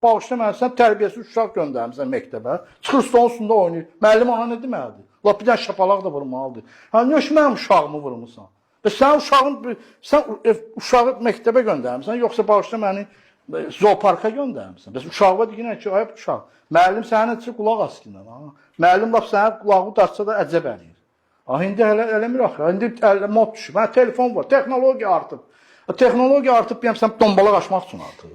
bağışla mən sən tərbiyəsiz uşaq göndərmisən məktəbə. Çıxır stolun üstündə oynayır. Müəllim ona nə deməlidir? Lap bir dənə şapalaq da vurmalıdır. Ha niyə mənim uşağımı vurmusan? Və sən uşağı məktəbə göndərmisən, yoxsa bağışla məni zooparka göndərmisən? Bəs uşağa deyirlər ki, ay uşaq, müəllim sənin üçün qulaq asqınır. Müəllim lap sənin qulağı dartsa da əcəb eləyir. İndi eləmir axı. İndi mod düşüb. Hə, telefon var. Texnologiya artıb. Texnologiya artıb, deyəm, sən dombalaq açmaq üçün artıb.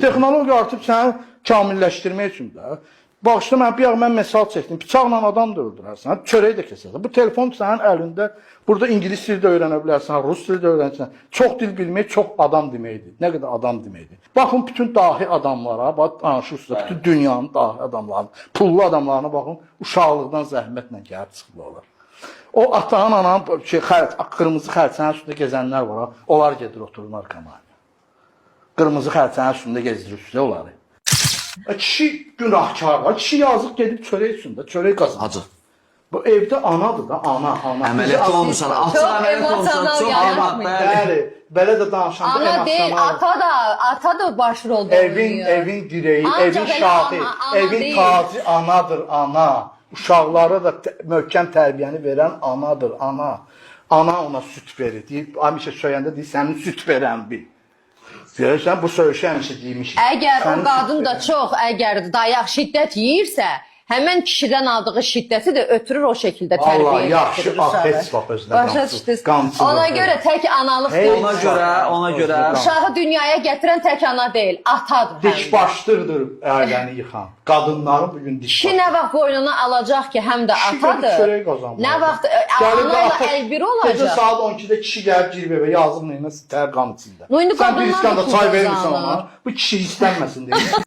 Texnologiya artıb səni kamilləşdirmək üçün də. Bağışla, mən mesaj çəkdim. Bıçaqla adam da öldürərsən, çörəyi də kəsərsən. Bu telefon sənin əlində, burada ingilis dili də öyrənə bilərsən, rus dili də öyrənirsən. Çox dil bilmək, çox adam deməkdir. Nə qədər adam deməkdir. Baxın, bütün dahi adamlara, danışırsınız, bütün dünyanın dahi adamlarına, pullu adamlarına baxın, uşaqlıqdan zəhmətlə gəlib çıxırlar. O atan, anan, qırmızı xərçənin üstündə gezənlər var, onlar gedir, oturur narkomaniya. Qırmızı xərçənin üstündə gezdirir üstə onları. Kişi günahkar var, kişi yazıq gedib çörək üstündə, çörək qazanır. Hacı. Bu evdə anadır da, ana. Əməliyyat olmuşsan, açıq əməliyyat olmuşsan, çox əməliyyat. Bəli, belə də danışanda ana deyil, ata da baş rolda oynayır. Evin direği, evin şahı, evin tacı anadır, ana. Uşaqlara da möhkəm tərbiyəni verən anadır, ana. Ana ona süt verir, deyib, həmişə söyəndə deyir, sənin süt verən bil. Görürsən, bu söyüşü həmişə deymişik. Əgər o qadın da çox, əgər dayaq şiddət yeyirsə, həmən kişidən aldığı şiddəti də ötürür o şəkildə tərbiyə etdirir uşağı. Heç vaxt özünə qamçı. Ona görə tək analıq deyil. Ona görə. Uşağı dünyaya gətirən tək ana deyil, atadır. Dikbaşdırdır ailəni yıxan. Qadınların bugün dikbaşdır. Kişi nə vaxt boynuna alacaq ki, həm də atadır. Nə vaxt anayla əlbiri olacaq. Gecə saat 12-də kişi gəlib girib evə, yazıq neyinə sitər qan içində. Sən bir iskanda çay verirsən ona, bu kişi istənməsin deyir.